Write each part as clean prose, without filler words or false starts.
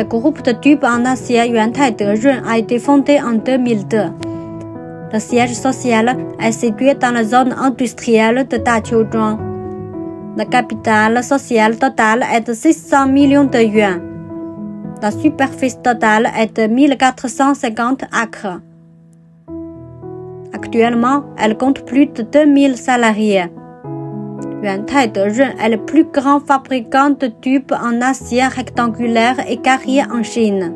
Le groupe de tubes en acier Yuantai de Run a été fondé en 2002. Le siège social est situé dans la zone industrielle de Daqqiuzhuang. Le capital social total est de 600 millions de yuans. La superficie totale est de 1450 acres. Actuellement, elle compte plus de 2000 salariés. Yuantai de Run est le plus grand fabricant de tubes en acier rectangulaire et carré en Chine.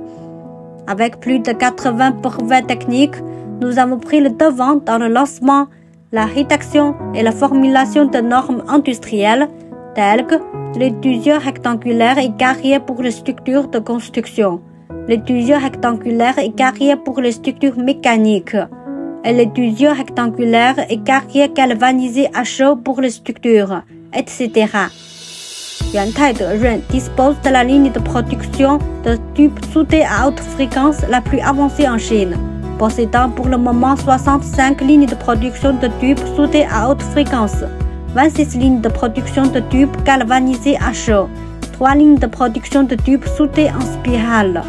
Avec plus de 80 brevets techniques, nous avons pris le devant dans le lancement, la rédaction et la formulation de normes industrielles telles que les tuyaux rectangulaires et carrés pour les structures de construction, les tuyaux rectangulaires et carrés pour les structures mécaniques, et les tuyaux rectangulaires et carrés galvanisés à chaud pour les structures, etc. Yuantai de Run dispose de la ligne de production de tubes soudés à haute fréquence la plus avancée en Chine, possédant pour le moment 65 lignes de production de tubes soudés à haute fréquence, 26 lignes de production de tubes galvanisés à chaud, 3 lignes de production de tubes soudés en spirale,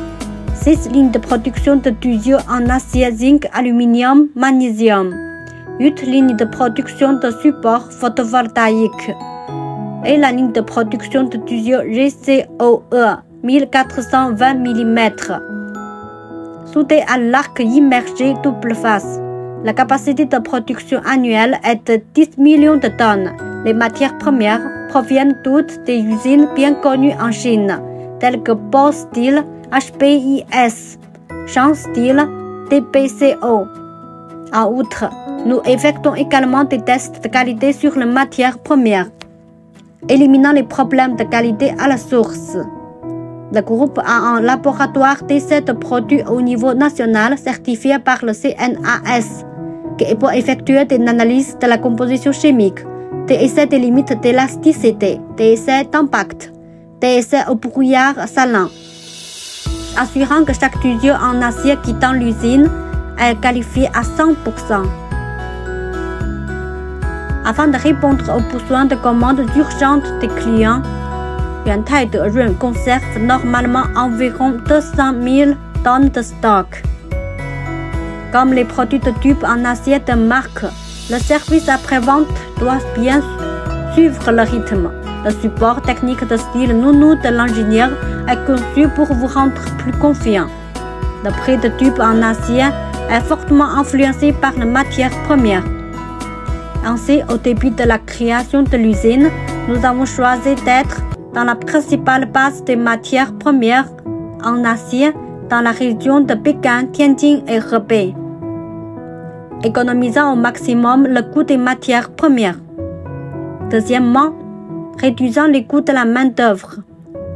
6 lignes de production de tuyaux en acier, zinc, aluminium, magnésium, 8 lignes de production de supports photovoltaïques et la ligne de production de tuyaux GCOE 1420 mm. Soudés à l'arc immergé double face. La capacité de production annuelle est de 10 millions de tonnes. Les matières premières proviennent toutes des usines bien connues en Chine, telles que Bosch Steel, HPIS, Shang Steel, DBCO. En outre, nous effectuons également des tests de qualité sur les matières premières, éliminant les problèmes de qualité à la source. Le groupe a un laboratoire d'essai de produits au niveau national certifié par le CNAS, qui est pour effectuer des analyses de la composition chimique, des essais des limites d'élasticité, des essais d'impact, des essais au brouillard salant, assurant que chaque tuyau en acier quittant l'usine est qualifié à 100%. Afin de répondre aux besoins de commandes urgentes des clients, Yuantai de Run conserve normalement environ 200 000 tonnes de stock. Comme les produits de tubes en acier de marque, le service après-vente doit bien suivre le rythme. Le support technique de style nounou de l'ingénieur est conçu pour vous rendre plus confiant. Le prix de tubes en acier est fortement influencé par les matières premières. Ainsi, au début de la création de l'usine, nous avons choisi d'être dans la principale base des matières premières en acier dans la région de Pékin, Tianjin et Hebei, économisant au maximum le coût des matières premières. Deuxièmement, réduisant les coûts de la main-d'œuvre,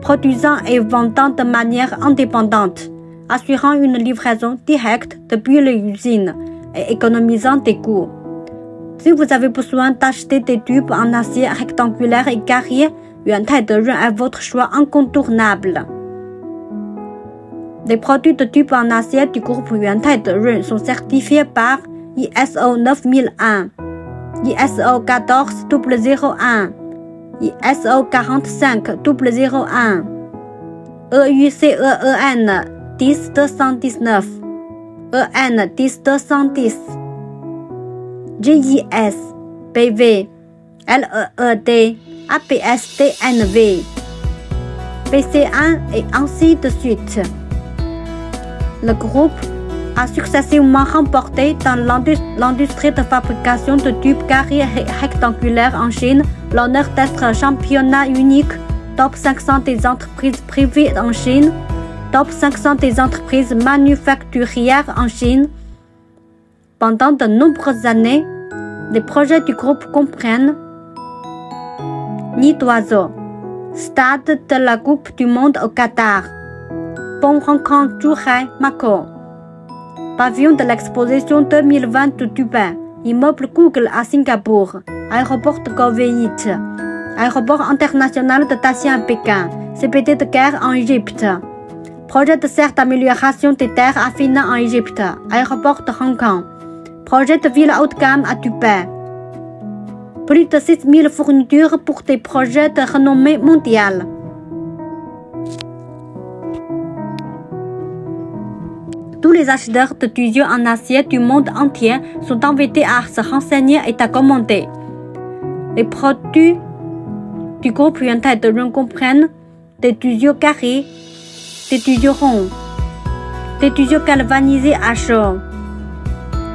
produisant et vendant de manière indépendante, assurant une livraison directe depuis l'usine et économisant des coûts. Si vous avez besoin d'acheter des tubes en acier rectangulaire et carré, Yuantai de Run est votre choix incontournable. Les produits de tubes en acier du groupe Yuantai de Run sont certifiés par ISO 9001, ISO 14001, ISO 45001, EUCEEN 10219, EN 10210, GIS, BV, LEED, APS-TNV, PC1 et ainsi de suite. Le groupe a successivement remporté dans l'industrie de fabrication de tubes carrés et rectangulaires en Chine l'honneur d'être championnat unique, top 500 des entreprises privées en Chine, top 500 des entreprises manufacturières en Chine. Pendant de nombreuses années, les projets du groupe comprennent Nid d'oiseau, stade de la Coupe du Monde au Qatar, pont rencontre Zhuhai, Macao, pavillon de l'exposition 2020 de Dubaï, immeuble Google à Singapour, aéroport de Koweït, aéroport international de Taxian à Pékin, CPT de guerre en Égypte, projet de serre d'amélioration des terres à Fina en Égypte, aéroport de Hong Kong, projet de ville haut de gamme à Dubaï. Plus de 6000 fournitures pour des projets de renommée mondiale. Tous les acheteurs de tuyaux en acier du monde entier sont invités à se renseigner et à commenter. Les produits du groupe Yuantai de Run comprennent des tuyaux carrés, des tuyaux ronds, des tuyaux galvanisés à chaud,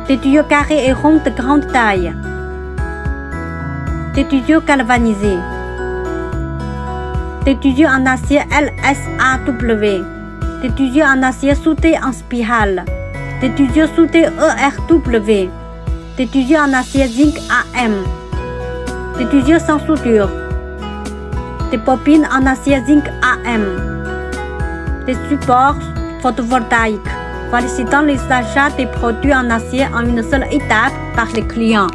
des tuyaux carrés et ronds de grande taille, des tuyaux galvanisés, des tuyaux en acier LSAW, des tuyaux en acier soudés en spirale, des tuyaux soudés ERW, des tuyaux en acier zinc AM, des tuyaux sans soudure, des bobines en acier zinc AM, des supports photovoltaïques, facilitant les achats des produits en acier en une seule étape par les clients.